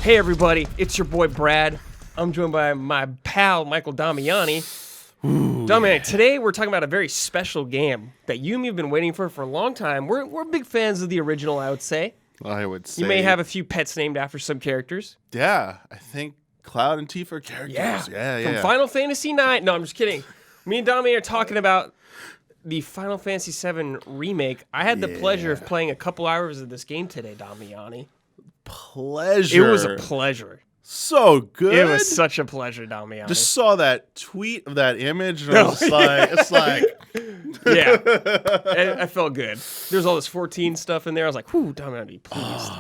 Hey everybody, it's your boy Brad. I'm joined by my pal Michael Damiani. Damiani, today we're talking about a very special game that you and me have been waiting for a long time. We're big fans of the original, I would say. I would say. You may have a few pets named after some characters. Yeah, I think Cloud and Tifa are characters. Yeah. From Final Fantasy IX. No, I'm just kidding. Me and Damiani are talking about the Final Fantasy VII Remake. I had the pleasure of playing a couple hours of this game today, Damiani. Pleasure. It was a pleasure. So good. It was such a pleasure, Damiani. Just saw that tweet of that image, and I was it's like, yeah, I felt good. There's all this 14 stuff in there. I was like, whew, Damiani, please.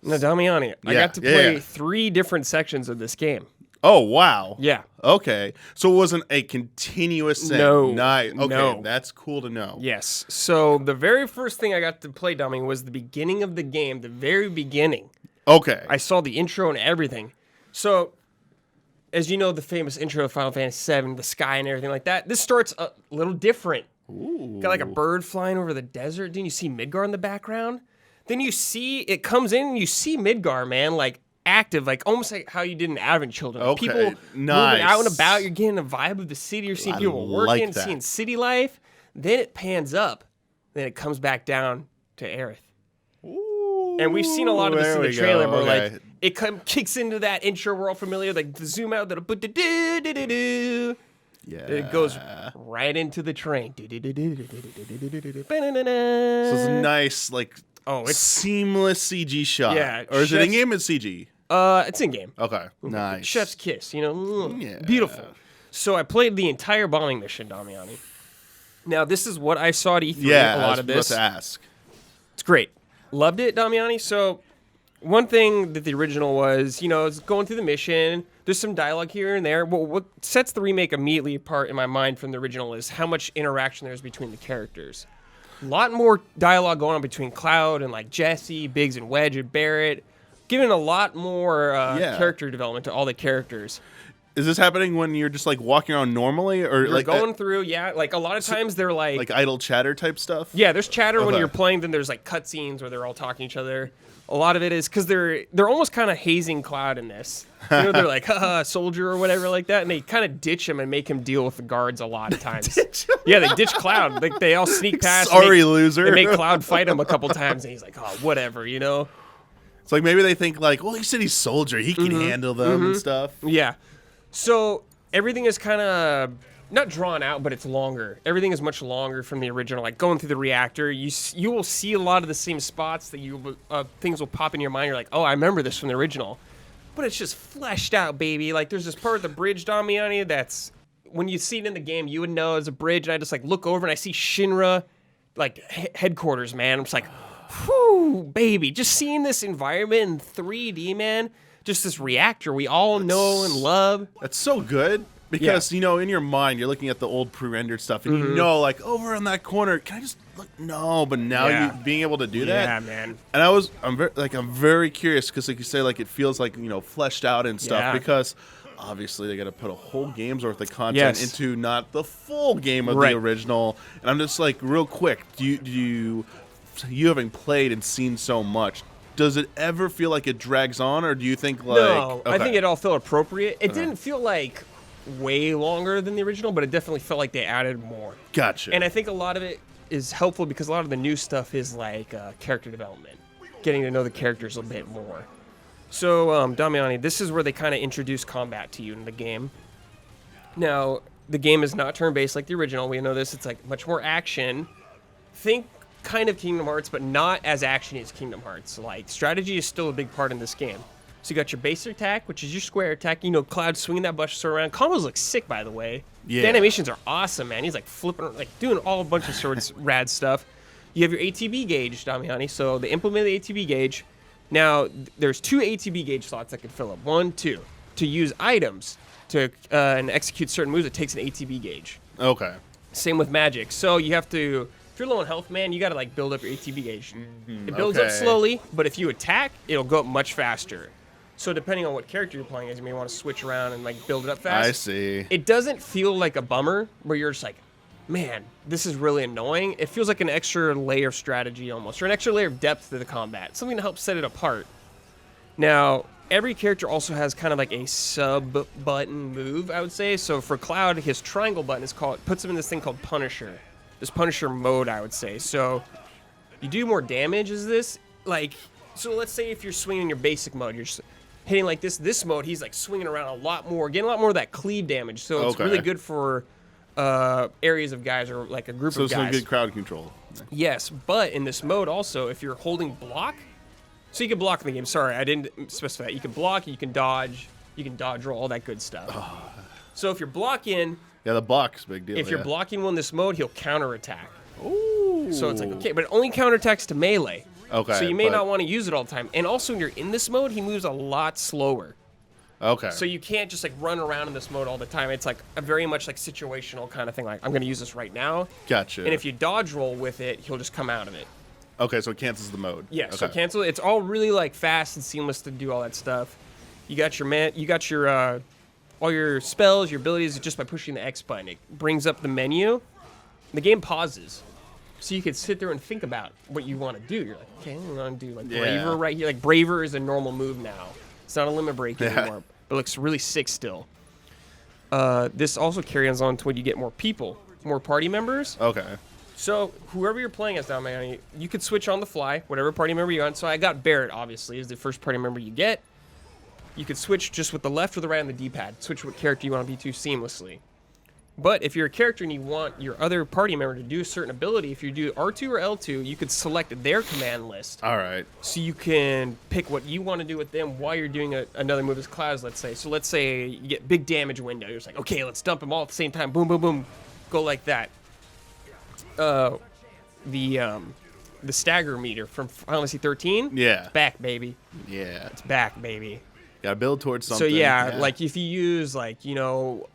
Now, Damiani, I got to play 3 different sections of this game. Oh, wow. Yeah. Okay. So it wasn't a continuous thing. No. Nice. Okay, No. that's cool to know. Yes. So the very first thing I got to play, Damiani, was the beginning of the game, the very beginning. Okay. I saw the intro and everything. So, as you know, the famous intro of Final Fantasy VII, the sky and everything like that, this starts a little different. Ooh. Got like a bird flying over the desert. Didn't you see Midgar in the background? Then you see, it comes in and you see Midgar, man, like active, like almost like how you did in Advent Children. Okay, People moving out and about, you're getting a vibe of the city, you're seeing people working, seeing city life. Then it pans up, then it comes back down to Aerith. And we've seen a lot of this in the trailer where like it kicks into that intro we're all familiar, like the zoom out, it goes right into the train. So it's a nice, like, it's seamless CG shot. Yeah. Or is it in game? It's CG. It's in game. Okay. Nice. Chef's kiss, beautiful. So I played the entire bombing mission, Damiani. Now this is what I saw at E3. Yeah, a lot of this. I was about to ask. It's great. Loved it, Damiani. So one thing that the original was, it's going through the mission. There's some dialogue here and there. But what sets the remake immediately apart in my mind from the original is how much interaction there's between the characters. A lot more dialogue going on between Cloud and like Jesse, Biggs and Wedge and Barrett, giving a lot more character development to all the characters. Is this happening when you're just like walking around normally, or you're like going through? Yeah, like a lot of times they're like idle chatter type stuff. Yeah, there's chatter when you're playing. Then there's like cutscenes where they're all talking to each other. A lot of it is because they're almost kind of hazing Cloud in this. They're like, haha, soldier or whatever like that, and they kind of ditch him and make him deal with the guards a lot of times. Yeah, they ditch Cloud. Like they all sneak past. Sorry, loser. They make Cloud fight him a couple times, and he's like, oh, whatever, It's like maybe they think like, well, he said he's soldier, he can handle them and stuff. Yeah. So everything is kind of not drawn out, but it's longer. Everything is much longer from the original. Like going through the reactor, you will see a lot of the same spots that things will pop in your mind. You're like, oh, I remember this from the original, but it's just fleshed out, baby. Like there's this part of the bridge, Damiani, that's when you see it in the game, you would know it's a bridge. And I just like look over and I see Shinra, like headquarters, man. I'm just like, whew, baby. Just seeing this environment in 3D, man. Just this reactor we all know and love. That's so good because, in your mind, you're looking at the old pre-rendered stuff and like, over in that corner, can I just look? No, but now you being able to do that. Yeah, man. And I'm very curious because like you say, like it feels like, fleshed out and stuff because obviously they got to put a whole game's worth of content into not the full game of the original. And I'm just like, real quick, you having played and seen so much, does it ever feel like it drags on, or do you think like... No, I think it all felt appropriate. It didn't feel like way longer than the original, but it definitely felt like they added more. Gotcha. And I think a lot of it is helpful because a lot of the new stuff is like character development, getting to know the characters a bit more. So, Damiani, this is where they kind of introduce combat to you in the game. Now, the game is not turn-based like the original. We know this. It's like much more action. Think kind of Kingdom Hearts, but not as actiony as Kingdom Hearts. Like strategy is still a big part in this game. So you got your basic attack, which is your square attack. Cloud swinging that bush sword around. Combos look sick, by the way. Yeah. The animations are awesome, man. He's like flipping, like doing all a bunch of swords, rad stuff. You have your ATB gauge, Damiani. So they implemented the ATB gauge. Now there's 2 ATB gauge slots that can fill up. 1, 2 to use items to and execute certain moves. It takes an ATB gauge. Okay. Same with magic. So you have to. If you're low on health, man, you got to like build up your ATB gauge. It builds up slowly, but if you attack, it'll go up much faster. So depending on what character you're playing as, you may want to switch around and like build it up fast. I see. It doesn't feel like a bummer where you're just like, man, this is really annoying. It feels like an extra layer of strategy almost, or an extra layer of depth to the combat, something to help set it apart. Now, every character also has kind of like a sub-button move, I would say. So for Cloud, his triangle button is puts him in this thing called Punisher. This Punisher mode, I would say. So you do more damage as this. Like, so let's say if you're swinging your basic mode, you're just hitting like this mode, he's like swinging around a lot more, getting a lot more of that cleave damage. So it's really good for areas of guys or like a group of guys. So it's some good crowd control. Yes, but in this mode also, if you're holding block, so you can block in the game. Sorry, I didn't specify that. You can block, you can dodge roll, all that good stuff. So if you're blocking... Yeah, the block's a big deal. If you're blocking one in this mode, he'll counterattack. Ooh. So it's like, okay, but it only counterattacks to melee. Okay. So you may not want to use it all the time. And also when you're in this mode, he moves a lot slower. Okay. So you can't just like run around in this mode all the time. It's like a very much like situational kind of thing. Like, I'm going to use this right now. Gotcha. And if you dodge roll with it, he'll just come out of it. Okay, so it cancels the mode. Yeah, okay. So cancel it. It's all really like fast and seamless to do all that stuff. You got your all your spells, your abilities just by pushing the X button. It brings up the menu. The game pauses. So you could sit there and think about what you want to do. You're like, okay, I'm going to do like Braver right here. Like Braver is a normal move now. It's not a limit break anymore. But it looks really sick still. This also carries on to when you get more people, more party members. Okay. So whoever you're playing as, Damiani, you could switch on the fly, whatever party member you're on. So I got Barrett, obviously, is the first party member you get. You could switch just with the left or the right on the D-pad. Switch what character you want to be to seamlessly. But if you're a character and you want your other party member to do a certain ability, if you do R2 or L2, you could select their command list. All right. So you can pick what you want to do with them while you're doing another move as Clouds, let's say. So let's say you get big damage window. You're just like, okay, let's dump them all at the same time. Boom, boom, boom. Go like that. The stagger meter from Final Fantasy 13. Yeah. It's back, baby. Yeah. It's back, baby. Gotta build towards something. So yeah, like if you use like, you know,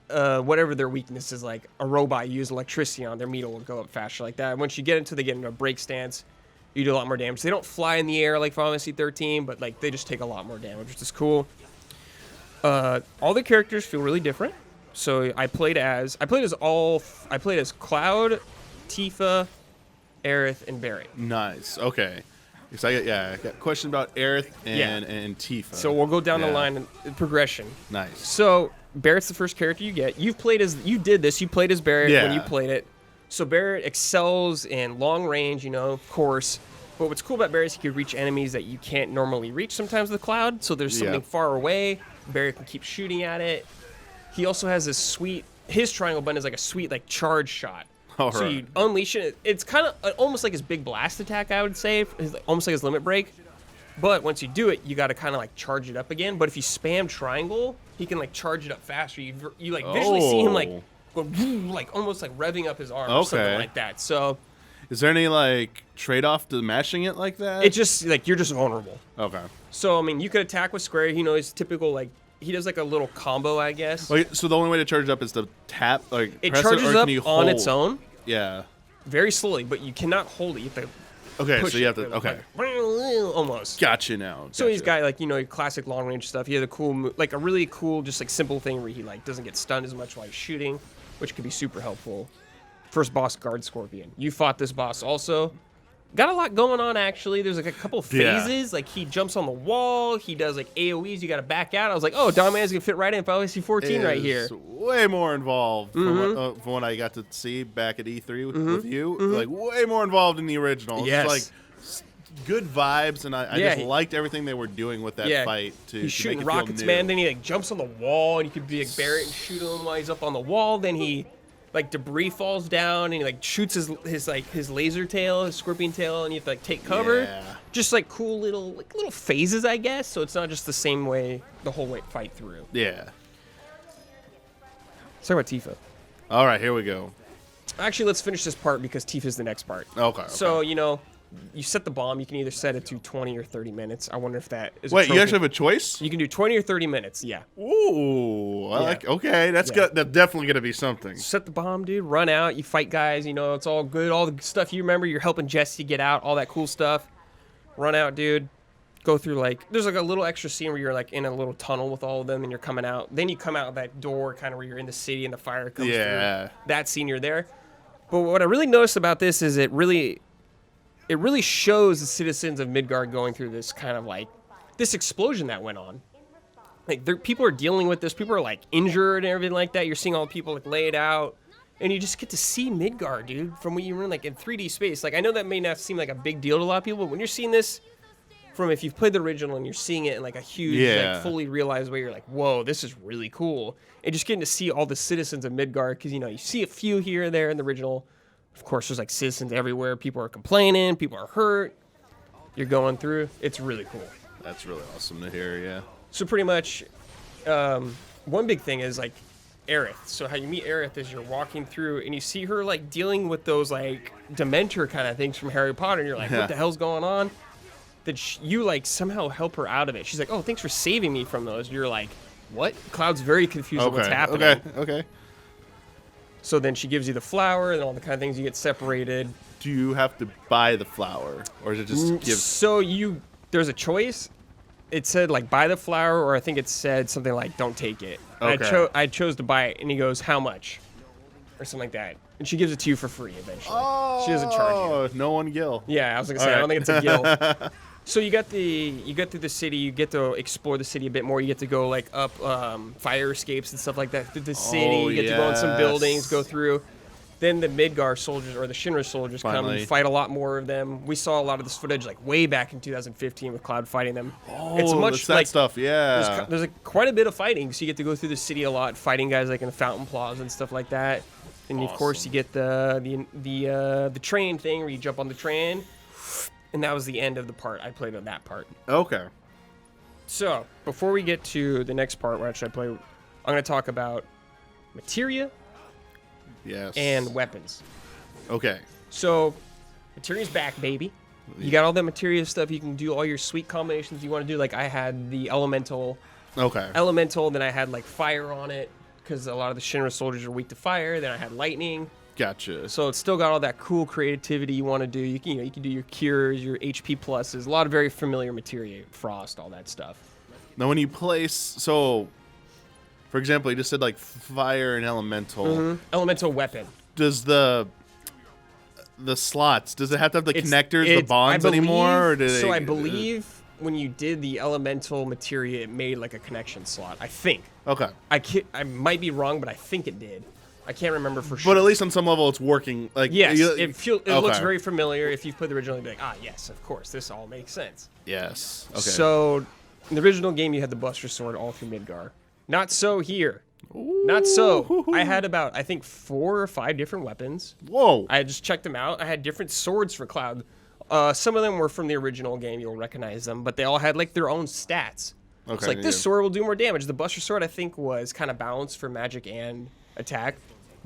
whatever their weakness is, like a robot, you use electricity on, their meter will go up faster like that. And once you get into a break stance, you do a lot more damage. They don't fly in the air like Final Fantasy 13, but like they just take a lot more damage, which is cool. All the characters feel really different. So I played as Cloud, Tifa, Aerith, and Barrett. Nice. Okay. So I got a question about Aerith and Tifa. So we'll go down the line in progression. Nice. So Barrett's the first character you get. You played as Barrett when you played it. So Barrett excels in long range, of course. But what's cool about Barrett is he can reach enemies that you can't normally reach sometimes with Cloud. So there's something far away. Barrett can keep shooting at it. He also has this sweet, his triangle button is like a sweet like charge shot. So you unleash it. It's kind of almost like his big blast attack, I would say, almost like his limit break. But once you do it, you got to kind of like charge it up again. But if you spam triangle, he can like charge it up faster. You like visually see him like go like almost like revving up his arm or something like that. So, is there any like trade-off to mashing it like that? It just like you're just vulnerable. Okay. So I mean, you could attack with square. His typical like. He does like a little combo, I guess. Wait, so the only way to charge it up is to tap, like it press charges it, or up can you hold? on its own. Yeah. Very slowly, but you cannot hold it. You have to okay, so you have to. Okay. Like, almost. Gotcha now. Gotcha. So he's got like your classic long range stuff. He has a cool, like a really cool, just like simple thing where he like doesn't get stunned as much while he's shooting, which could be super helpful. First boss, Guard Scorpion. You fought this boss also. Got a lot going on, actually. There's like a couple phases. Like he jumps on the wall. He does like AoEs. You got to back out. I was like, oh, Damiani's going to fit right in. Final Fantasy 14 right here. Way more involved from what I got to see back at E3 with you. Like way more involved in the original. Yes. It's like good vibes, and I just liked everything they were doing with that fight. He's shooting rockets, man. Then he like jumps on the wall, and you could be like Barrett and shoot him while he's up on the wall. Then he... like debris falls down and he like shoots his laser tail, his scorpion tail, and you have to like take cover. Yeah. Just like cool little phases, I guess. So it's not just the same way the whole fight through. Yeah. Let's talk about Tifa. All right, here we go. Actually, let's finish this part because Tifa's the next part. Okay. So you set the bomb. You can either set it to 20 or 30 minutes. I wonder if that is. Wait, you actually have a choice? You can do 20 or 30 minutes. Yeah. Ooh, I like. Okay, that's good. That's definitely gonna be something. Set the bomb, dude. Run out. You fight guys. It's all good. All the stuff you remember. You're helping Jesse get out. All that cool stuff. Run out, dude. Go through there's like a little extra scene where you're like in a little tunnel with all of them and you're coming out. Then you come out that door, kind of where you're in the city and the fire comes through. That scene, you're there. But what I really noticed about this is it really shows the citizens of Midgar going through this kind of like this explosion that went on. Like, people are dealing with this. People are, like, injured and everything like that. You're seeing all the people, like, laid out. And you just get to see Midgar, dude, from what you were in, like, in 3D space. Like, I know that may not seem like a big deal to a lot of people, but when you're seeing this from, if you've played the original and you're seeing it in, like, a huge, like, fully realized way, you're like, whoa, this is really cool. And just getting to see all the citizens of Midgar, because, you know, you see a few here and there in the original. Of course, there's, like, citizens everywhere. People are complaining. People are hurt. You're going through. It's really cool. That's really awesome to hear, yeah. So pretty much, one big thing is, like, Aerith. So how you meet Aerith is you're walking through, and you see her, like, dealing with those, like, Dementor kind of things from Harry Potter, and you're like, what the hell's going on? That you, like, somehow help her out of it. She's like, oh, thanks for saving me from those. You're like, what? Cloud's very confused with what's happening. Okay. So then she gives you the flower and all the kind of things. You get separated. Do you have to buy the flower, or is it just give? So there's a choice. It said, like, buy the flower, or I think it said something like, don't take it. Okay. I chose to buy it, and he goes, how much? Or something like that. And she gives it to you for free eventually. Oh, she doesn't charge you. No one gill. Yeah, I was going to say, I don't think it's a gill. So you get through the city, you get to explore the city a bit more. You get to go, like, up fire escapes and stuff like that through the city. You get to go in some buildings, go through. Then the Midgar soldiers, or the Shinra soldiers, come and fight a lot more of them. We saw a lot of this footage, like, way back in 2015 with Cloud fighting them. Oh, it's much that stuff, yeah. There's quite a bit of fighting, so you get to go through the city a lot, fighting guys, like, in the Fountain Plaza and stuff like that. And, of course, you get the train thing where you jump on the train. And that was the end of the part. I played on that part. Okay. So, before we get to the next part, I'm going to talk about materia. Yes. And weapons. Okay. So, materia's back, baby. You got all that materia stuff. You can do all your sweet combinations you want to do. Like, I had the elemental. Okay. Elemental, then I had, like, fire on it, because a lot of the Shinra soldiers are weak to fire. Then I had lightning. Gotcha. So it's still got all that cool creativity you want to do. You can do your cures, your HP pluses, a lot of very familiar materia, frost, all that stuff. Now, when you place, so, for example, you just said, like, fire and elemental. Mm-hmm. Elemental weapon. Does the slots, does it have to have the connectors, the bonds anymore? Or I believe when you did the elemental materia, it made, like, a connection slot, I think. Okay. I might be wrong, but I think it did. I can't remember for sure. But at least on some level, it's working. Like, yes, it looks very familiar. If you've played the original, you'd be like, yes, of course, this all makes sense. Yes. Okay. So, in the original game, you had the Buster Sword all through Midgar. Not so here. Ooh. Not so. I had about, I think, 4 or 5 different weapons. Whoa. I just checked them out. I had different swords for Cloud. Some of them were from the original game. You'll recognize them. But they all had, like, their own stats. Okay. It's like, this sword will do more damage. The Buster Sword, I think, was kind of balanced for magic and attack.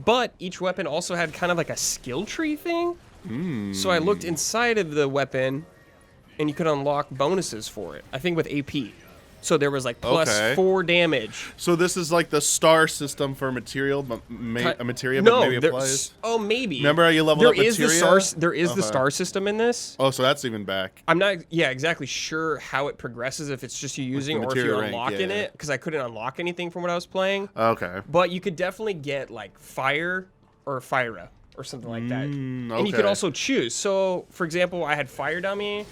But each weapon also had kind of like a skill tree thing. So I looked inside of the weapon, and you could unlock bonuses for it. I think with AP. So there was like plus 4 damage. So this is like the star system for materia, but maybe applies? Oh, maybe. Remember how you level up materia? There is the star system in this. Oh, so that's even back. I'm not exactly sure how it progresses, if it's just you using or if you're unlocking it, because I couldn't unlock anything from what I was playing. Okay. But you could definitely get like fire or Fyra or something like that. And you could also choose. So, for example, I had fire dummy.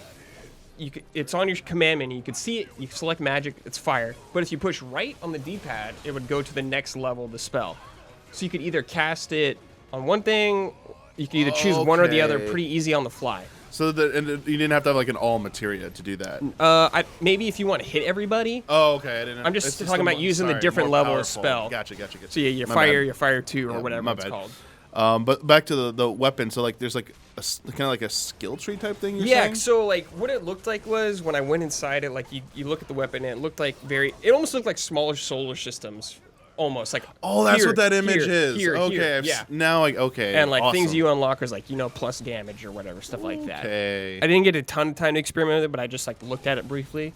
It's on your command menu. You could see it. You select magic. It's fire. But if you push right on the D-pad, it would go to the next level of the spell. So you could either cast it on one thing. You could either choose one or the other pretty easy on the fly. So and you didn't have to have like an all materia to do that. Maybe if you want to hit everybody. Oh, okay. I'm just talking about using the different level of spell. Gotcha. So yeah, your fire 2 or whatever it's called. But back to the weapon. So like, there's like kind of like a skill tree type thing. You're saying? So like what it looked like was when I went inside it, like you look at the weapon and it looked like it almost looked like smaller solar systems, almost like. Oh, that's what that image is. Okay, yeah. Now like And like things you unlock is like plus damage or whatever stuff like that. Okay. I didn't get a ton of time to experiment with it, but I just like looked at it briefly.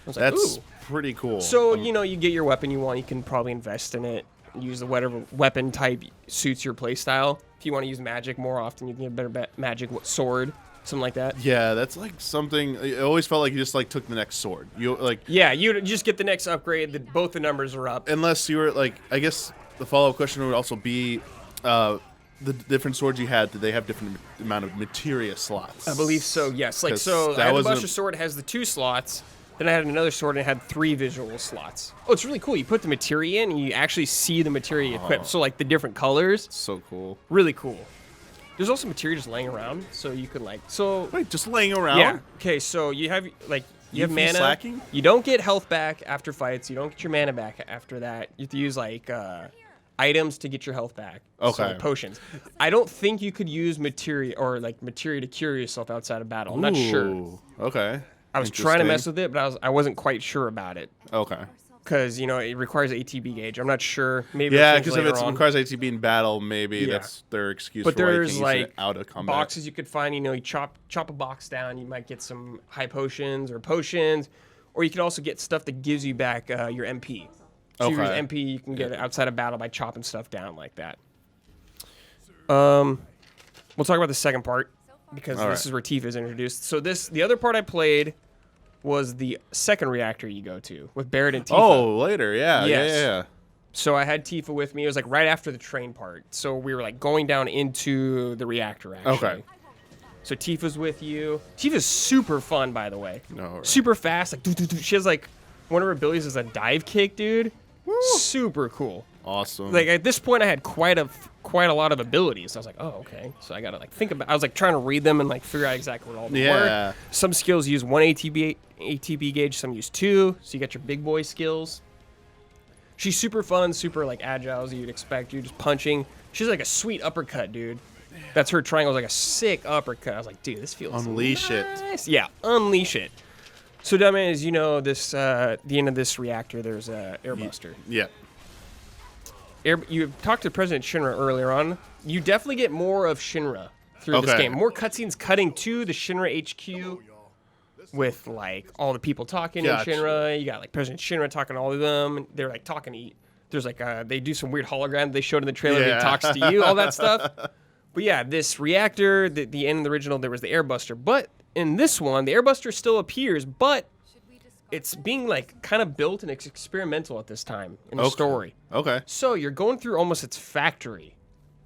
I was like, that's ooh. pretty cool. So you get your weapon you want, you can probably invest in it. Use the whatever weapon type suits your playstyle. If you want to use magic more often, you can get a better magic sword, something like that. Yeah, that's like something. It always felt like you just like took the next sword. You like. Yeah, you just get the next upgrade. Both the numbers are up. Unless you were like, I guess the follow-up question would also be, the different swords you had. Did they have different amount of materia slots? I believe so. Yes. Like so, the Buster Sword has the 2 slots. Then I had another sword and it had 3 visual slots. Oh, it's really cool. You put the materia in and you actually see the materia equipped. So like the different colors. So cool. Really cool. There's also materia just laying around, so you could like Wait, just laying around? Yeah. Okay, so you have like you have mana. Slacking? You don't get health back after fights. You don't get your mana back after that. You have to use like items to get your health back. Okay. So, like, potions. I don't think you could use materia or like materia to cure yourself outside of battle. I'm not sure. Okay. I was trying to mess with it, but I wasn't quite sure about it. Okay. Because, you know, it requires ATB gauge. I'm not sure. Maybe yeah, because if it requires ATB in battle, maybe that's their excuse but for there's like out of combat. Boxes you could find. You know, you chop a box down, you might get some high potions, or you can also get stuff that gives you back your MP. So your MP you can get outside of battle by chopping stuff down like that. We'll talk about the second part because this is where Tifa is introduced. So the other part I played was the second reactor you go to with Barrett and Tifa. Oh, later, yeah. Yes. Yeah. So I had Tifa with me. It was like right after the train part. So we were like going down into the reactor actually. Okay. So Tifa's with you. Tifa's super fun, by the way. No. Super fast. Like she has like one of her abilities is a dive kick, dude. Woo. Super cool. Awesome. Like at this point, I had quite a lot of abilities. I was like, oh, okay. So I gotta like think about. I was like trying to read them and like figure out exactly what all they were. Some skills use 1 ATB gauge. Some use 2. So you got your big boy skills. She's super fun, super like agile as you'd expect. You're just punching. She's like a sweet uppercut, dude. That's her triangle. Like a sick uppercut. I was like, dude, this feels Unleash nice. Yeah, unleash it. So, Damiani, as you know, this the end of this reactor, there's a airbuster. Yeah. You talked to President Shinra earlier on. You definitely get more of Shinra through this game. More cutscenes cutting to the Shinra HQ with like all the people talking in Shinra. You got like President Shinra talking to all of them. They're like talking to. There's like they do some weird hologram they showed in the trailer. He talks to you, all that stuff. But yeah, this reactor, the end of the original, there was the airbuster. But in this one, the airbuster still appears, but it's being like kind of built and it's experimental at this time in the story. Okay. So you're going through almost its factory.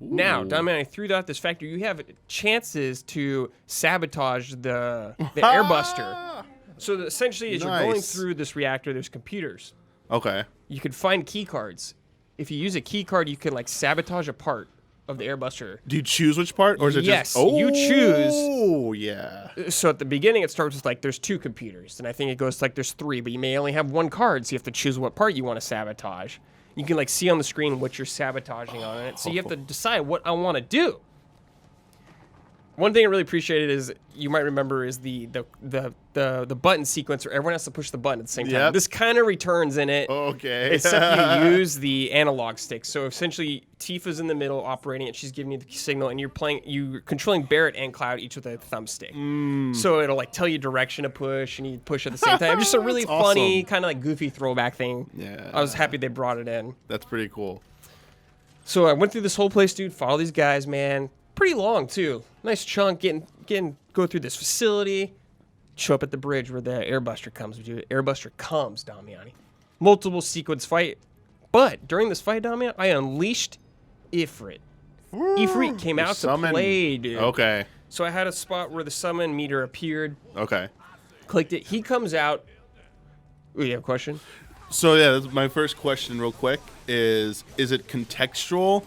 Ooh. Now, Damiani, throughout this factory, you have chances to sabotage the airbuster. So essentially, as you're going through this reactor, there's computers. Okay. You can find key cards. If you use a key card, you can like sabotage a part of the airbuster. Do you choose which part, or is it just? Yes, you choose. Oh, yeah. So at the beginning, it starts with like there's 2 computers, and I think it goes to like there's 3, but you may only have 1 card, so you have to choose what part you want to sabotage. You can like see on the screen what you're sabotaging on it, so you have to decide what I want to do. One thing I really appreciated is you might remember is the button sequence where everyone has to push the button at the same time. Yep. This kind of returns in it. Okay. Except you use the analog stick. So essentially, Tifa's in the middle operating it. She's giving you the signal, and you're controlling Barrett and Cloud each with a thumbstick. So it'll like tell you direction to push, and you push at the same time. Just a really funny, kind of like goofy throwback thing. Yeah. I was happy they brought it in. That's pretty cool. So I went through this whole place, dude. Follow these guys, man. Pretty long too. Nice chunk. Go through this facility. Show up at the bridge where the airbuster comes. Airbuster comes, Damiani. Multiple sequence fight. But during this fight, Damiani, I unleashed Ifrit. Ifrit came out to play, dude. Okay. So I had a spot where the summon meter appeared. Okay. Clicked it. He comes out. Ooh, you have a question? So yeah, that's my first question, real quick, is it contextual?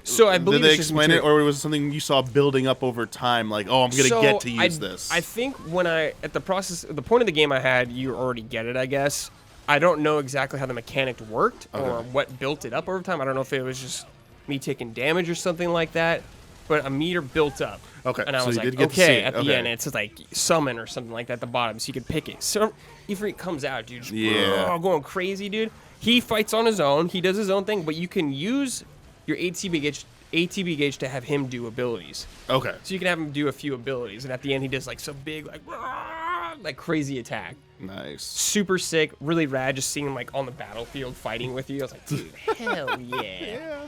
So I believe did they explain it, or was it something you saw building up over time? Like, oh, I'm gonna get to use this. I think at the point of the game I had, you already get it. I guess I don't know exactly how the mechanic worked or what built it up over time. I don't know if it was just me taking damage or something like that. But a meter built up. Okay. And I was like, okay, at the end, it's like summon or something like that at the bottom, so you can pick it. So Ifrit comes out, dude. Just, going crazy, dude. He fights on his own. He does his own thing, but you can use your ATB gauge to have him do abilities. Okay. So you can have him do a few abilities, and at the end he does like some big like crazy attack. Nice. Super sick, really rad. Just seeing him like on the battlefield fighting with you. I was like, dude, hell yeah.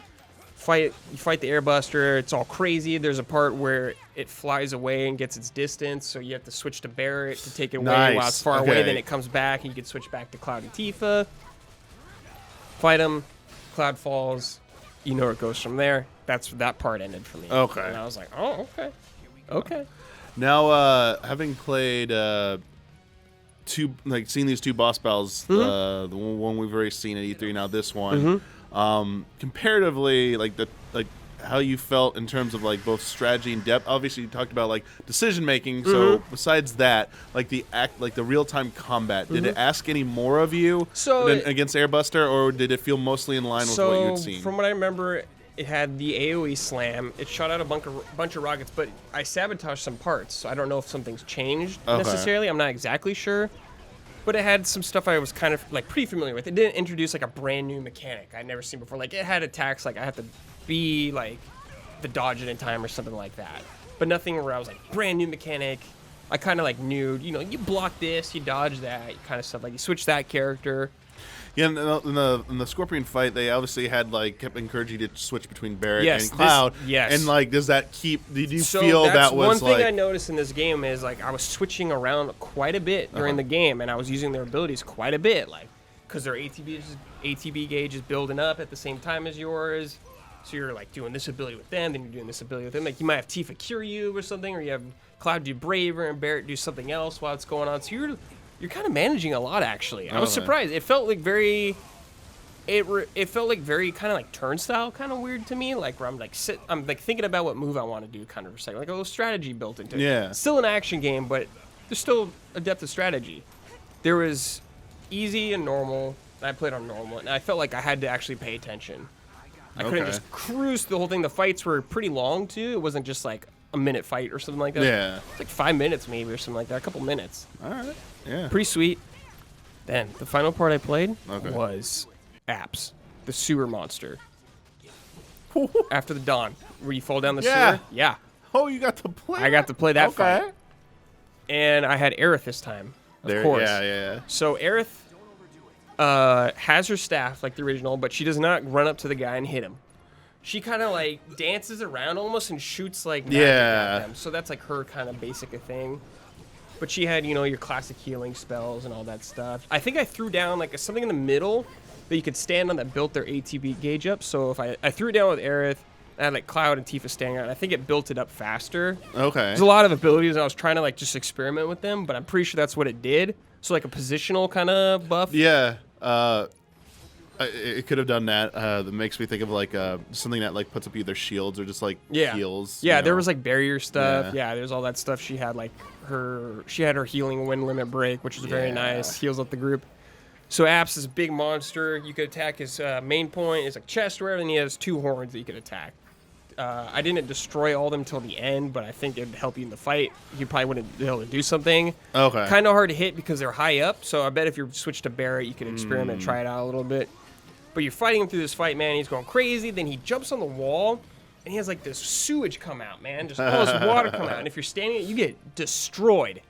You fight the airbuster. It's all crazy. There's a part where it flies away and gets its distance, so you have to switch to Barrett to take it away while it's far away. Then it comes back, and you can switch back to Cloud and Tifa. Fight him. Cloud falls. You know where it goes from there. That part ended for me. Okay. And I was like, oh, okay. Okay. Now, having played 2 seeing these two boss battles, the one we've already seen at E3, now this one, comparatively, how you felt in terms of like both strategy and depth. Obviously, you talked about like decision making. So besides that, like the real time combat, did it ask any more of you against Airbuster, or did it feel mostly in line with what you'd seen? From what I remember, it had the AoE slam. It shot out a bunch of rockets, but I sabotaged some parts, so I don't know if something's changed necessarily. I'm not exactly sure. But it had some stuff I was kind of like pretty familiar with. It didn't introduce like a brand new mechanic I'd never seen before. Like it had attacks like I have to be like the dodge it in time or something like that. But nothing where I was like brand new mechanic. I kind of like knew, you block this, you dodge that, kind of stuff. Like you switch that character. Yeah, in the Scorpion fight, they obviously kept encouraging you to switch between Barrett and Cloud. And like, does that did you feel that was one thing I noticed in this game is like I was switching around quite a bit during the game, and I was using their abilities quite a bit, like because their ATB gauge is building up at the same time as yours. So you're like doing this ability with them, then you're doing this ability with them. Like you might have Tifa cure you or something, or you have Cloud do Braver and Barrett do something else while it's going on. So you're kind of managing a lot, actually. I was surprised. It felt like very kind of like Turnstile, kind of weird to me. Like where I'm like thinking about what move I want to do, kind of for a second. Like a little strategy built into it. Yeah. Still an action game, but there's still a depth of strategy. There was easy and normal. I played on normal, and I felt like I had to actually pay attention. I couldn't just cruise the whole thing. The fights were pretty long too. It wasn't just like a minute fight or something like that. Yeah. It's like 5 minutes maybe or something like that. A couple minutes. All right. Yeah. Pretty sweet. Then the final part I played was Apps, the sewer monster. After the dawn, where you fall down the sewer. Yeah. Oh, you got to play. I got to play that fight. And I had Aerith this time. Of course. Yeah. So Aerith has her staff like the original, but she does not run up to the guy and hit him. She kind of like dances around almost and shoots like magic at them. So that's like her kind of basic thing. But she had, your classic healing spells and all that stuff. I think I threw down like something in the middle that you could stand on that built their ATB gauge up. So if I threw it down with Aerith, I had like Cloud and Tifa standing on. I think it built it up faster. Okay. There's a lot of abilities, and I was trying to like just experiment with them, but I'm pretty sure that's what it did. So like a positional kind of buff. Yeah. It could have done that. That makes me think of like something that like puts up either shields or just like heals. Yeah, there was like barrier stuff. Yeah, there's all that stuff. She had like her healing wind limit break, which was very nice. Heals up the group. So Apps is a big monster. You could attack his main point. It's like chest or whatever, and he has 2 horns that you could attack. I didn't destroy all of them till the end, but I think it'd help you in the fight. You probably wouldn't be able to do something. Okay. Kind of hard to hit because they're high up. So I bet if you switch to Barrett, you could experiment and try it out a little bit. But you're fighting him through this fight, man. He's going crazy. Then he jumps on the wall, and he has like this sewage come out, man. Just all this water come out. And if you're standing, you get destroyed.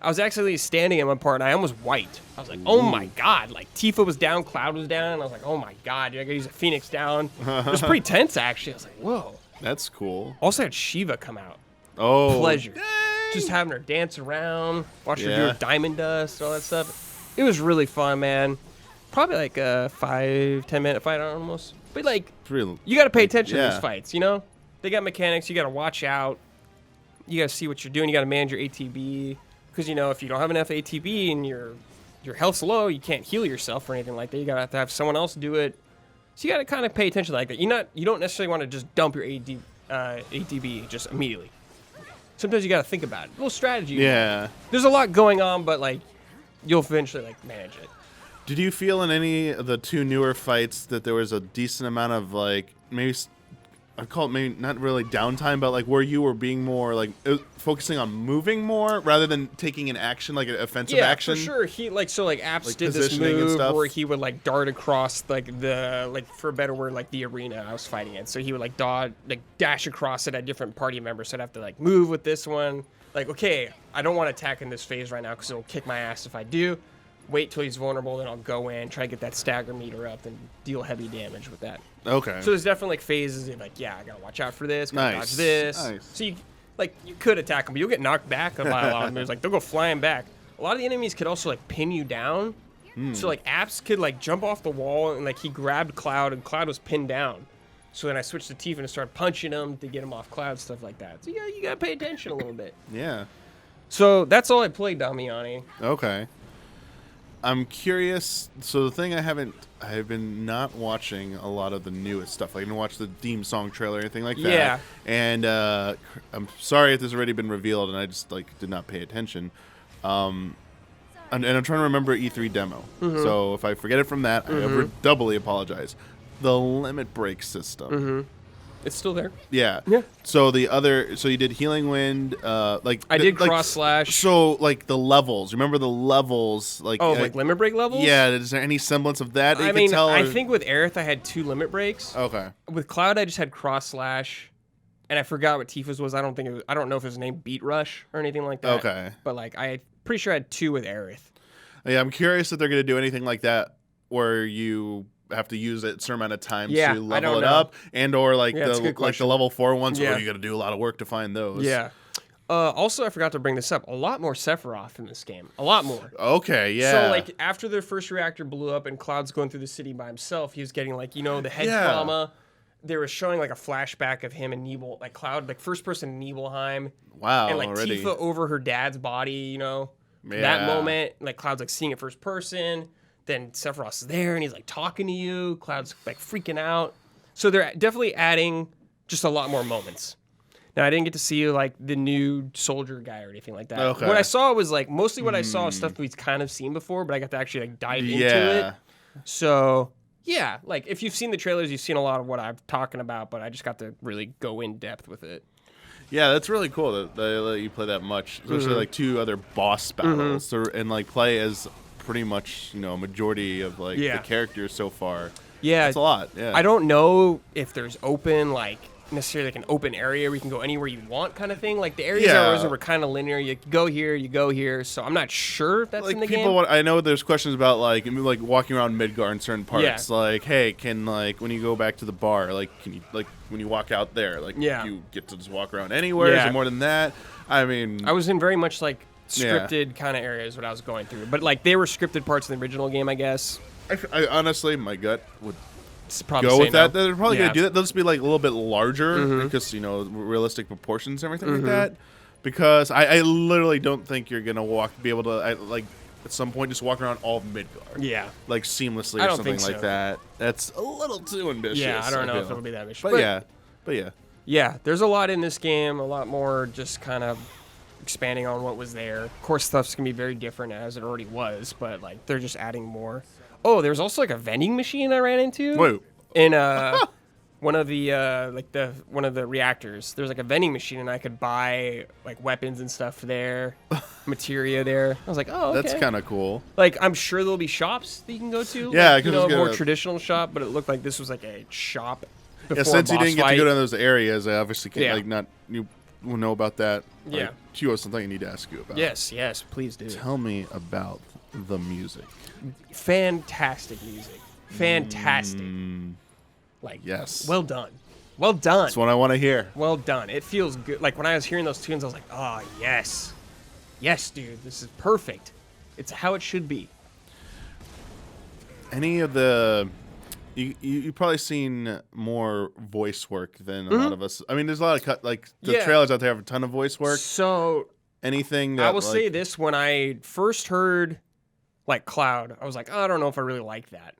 I was actually standing in one part, and I almost wiped. I was like, oh my God. Like, Tifa was down, Cloud was down. And I was like, oh my God, I got to use a Phoenix down. It was pretty tense, actually. I was like, whoa. That's cool. Also had Shiva come out. Oh. Pleasure. Dang. Just having her dance around, watch her do her diamond dust, all that stuff. It was really fun, man. Probably like a 5-10 minute fight almost. But like, you got to pay attention to these fights, They got mechanics. You got to watch out. You got to see what you're doing. You got to manage your ATB. Because, if you don't have enough ATB and your health's low, you can't heal yourself or anything like that. You got to have someone else do it. So you got to kind of pay attention like that. You don't necessarily want to just dump your ATB just immediately. Sometimes you got to think about it. A little strategy. Yeah. There's a lot going on, but like you'll eventually like manage it. Did you feel in any of the 2 newer fights that there was a decent amount of like maybe I'd call it maybe not really downtime, but like where you were being more like focusing on moving more rather than taking an action like an offensive action? Yeah, for sure. He Apps did this move where he would like dart across for a better word like the arena I was fighting in. So he would like dash across it at different party members. So I'd have to like move with this one. Like, okay, I don't want to attack in this phase right now because it'll kick my ass if I do. Wait till he's vulnerable, then I'll go in, try to get that stagger meter up, and deal heavy damage with that. Okay. So there's definitely like phases of like, I gotta watch out for this, gotta dodge this. Nice. So you could attack them, but you'll get knocked back by a lot of moves. Like they'll go flying back. A lot of the enemies could also like pin you down. So like Apps could like jump off the wall and like he grabbed Cloud and Cloud was pinned down. So then I switched to Tifa and started punching him to get him off Cloud, stuff like that. So you gotta pay attention a little bit. Yeah. So that's all I played, Damiani. Okay. I'm curious. So the thing I've been not watching a lot of the newest stuff. I didn't watch the theme song trailer or anything like that. Yeah. And I'm sorry if this has already been revealed and I just did not pay attention. And I'm trying to remember E3 demo. Mm-hmm. So if I forget it from that, I doubly apologize. The limit break system. Mm-hmm. It's still there. Yeah. Yeah. So you did Healing Wind, I did Cross Slash. So the levels. Remember the levels, like limit break levels? Yeah. Is there any semblance of that? I mean, I think with Aerith I had 2 limit breaks. Okay. With Cloud I just had Cross Slash, and I forgot what Tifa's was. I don't know if it was named Beat Rush or anything like that. Okay. But I'm pretty sure I had 2 with Aerith. Yeah, I'm curious if they're gonna do anything like that where you have to use it a certain amount of time to level it up, and or the level 4 ones where you got to do a lot of work to find those. Yeah. Also, I forgot to bring this up. A lot more Sephiroth in this game. A lot more. Okay, yeah. So, after the first reactor blew up and Cloud's going through the city by himself, he was getting, the head trauma. They were showing, a flashback of him and Nibel, Cloud, first person in Nibelheim. Wow, and, already. Tifa over her dad's body, That moment, Cloud's, seeing it first person. Then Sephiroth's there, and he's, talking to you. Cloud's, freaking out. So they're definitely adding just a lot more moments. Now, I didn't get to see, the new soldier guy or anything like that. Okay. What I saw was, mostly what I saw was stuff we've kind of seen before, but I got to actually, dive into it. So, yeah, if you've seen the trailers, you've seen a lot of what I'm talking about, but I just got to really go in depth with it. Yeah, that's really cool that they let you play that much, especially, 2 other boss battles, and, play as pretty much, a majority of the characters so far. Yeah, it's a lot. Yeah, I don't know if there's open necessarily an open area where you can go anywhere you want kind of thing. The areas I was in were kind of linear. You go here, you go here. So I'm not sure if that's in the game. I know there's questions about walking around Midgar in certain parts. Yeah. Hey, can when you go back to the bar, can you when you walk out there, you get to just walk around anywhere? Is it more than that? I mean, I was in very much scripted kind of areas what I was going through, but they were scripted parts of the original game, I guess. I honestly, my gut would probably go with that. No. They're probably gonna do that. They'll just be a little bit larger because realistic proportions and everything like that. Because I literally don't think you're gonna be able to at some point just walk around all of Midgar. Yeah, seamlessly or something like that. That's a little too ambitious. Yeah, I don't know if it'll be that ambitious. But yeah. Yeah, there's a lot in this game. A lot more just kind of expanding on what was there. Of course, stuff's gonna be very different as it already was, but they're just adding more. Oh, there's also a vending machine I ran into. Wait. In one of the one of the reactors. There's a vending machine, and I could buy weapons and stuff there, materia there. I was like, oh, okay. That's kind of cool. I'm sure there'll be shops that you can go to. Yeah, a more traditional shop, but it looked like this was a shop. Yeah, since you didn't get to go down those areas, I obviously can't you will know about that. Yeah. You have something I need to ask you about. Yes, please do. Tell me about the music. Fantastic music. Fantastic. Yes. Well done. Well done. That's what I want to hear. Well done. It feels good. When I was hearing those tunes, I was like, oh, yes. Yes, dude. This is perfect. It's how it should be. Any of the... You've probably seen more voice work than a lot of us. I mean, there's a lot of the trailers out there have a ton of voice work. So anything that I will say this: when I first heard Cloud, I was like, oh, I don't know if I really like that.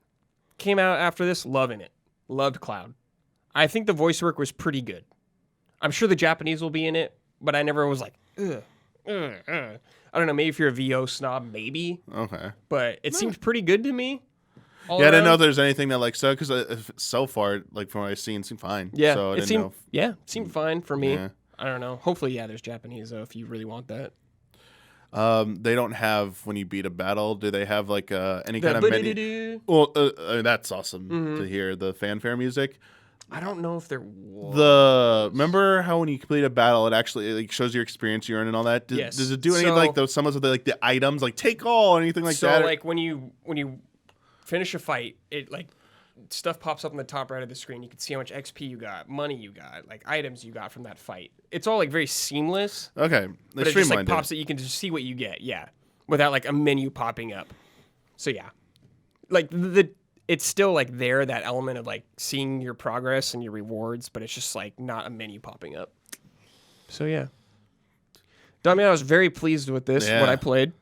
Came out after this, loving it. Loved Cloud. I think the voice work was pretty good. I'm sure the Japanese will be in it, but I never was like, ugh. I don't know. Maybe if you're a VO snob, maybe. Okay. But it seemed pretty good to me. I didn't know if there's anything that so because so far from what I've seen, it seemed fine. Yeah, so it seemed fine for me. Yeah. I don't know. Hopefully, there's Japanese though if you really want that. They don't have when you beat a battle. Do they have any kind of menu? Well, that's awesome to hear the fanfare music. I don't know if there was. Remember how when you complete a battle, it actually shows your experience you earn and all that. Yes. Does it do any those some of the items take all or anything like that? So when you finish a fight, it stuff pops up on the top right of the screen. You can see how much XP you got, money you got, items you got from that fight. It's all very seamless. Okay, but it just pops it. You can just see what you get. Yeah, without a menu popping up. So yeah, it's still there, that element of seeing your progress and your rewards, but it's just not a menu popping up. So yeah, Damiani, I was very pleased with this. What I played.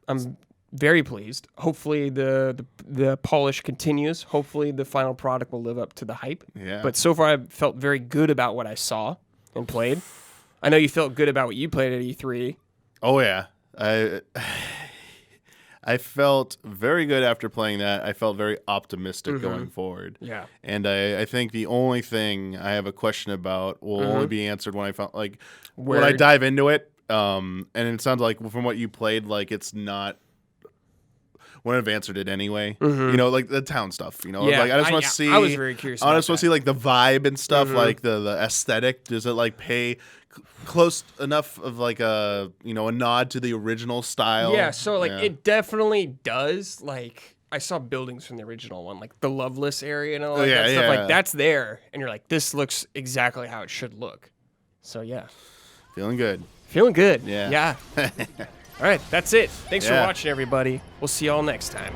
I'm very pleased. Hopefully the polish continues. Hopefully the final product will live up to the hype. Yeah. But so far I felt very good about what I saw and played. I know you felt good about what you played at E3. Oh yeah. I felt very good after playing that. I felt very optimistic going forward. Yeah. And I think the only thing I have a question about will only be answered when I found when I dive into it. And it sounds like from what you played, like it's not. Wouldn't have answered it anyway. You know, like the town stuff. You know, Yeah, like I just want to see. I was very curious. I just want to see like the vibe and stuff, like the aesthetic. Does it like pay close enough of like a a nod to the original style? Yeah, so like it definitely does. Like I saw buildings from the original one, like the Loveless area and all that stuff. Like that's there, and you're like, this looks exactly how it should look. So yeah, feeling good. Feeling good. Yeah. Yeah. All right, that's it. Thanks for watching, everybody. We'll see y'all next time.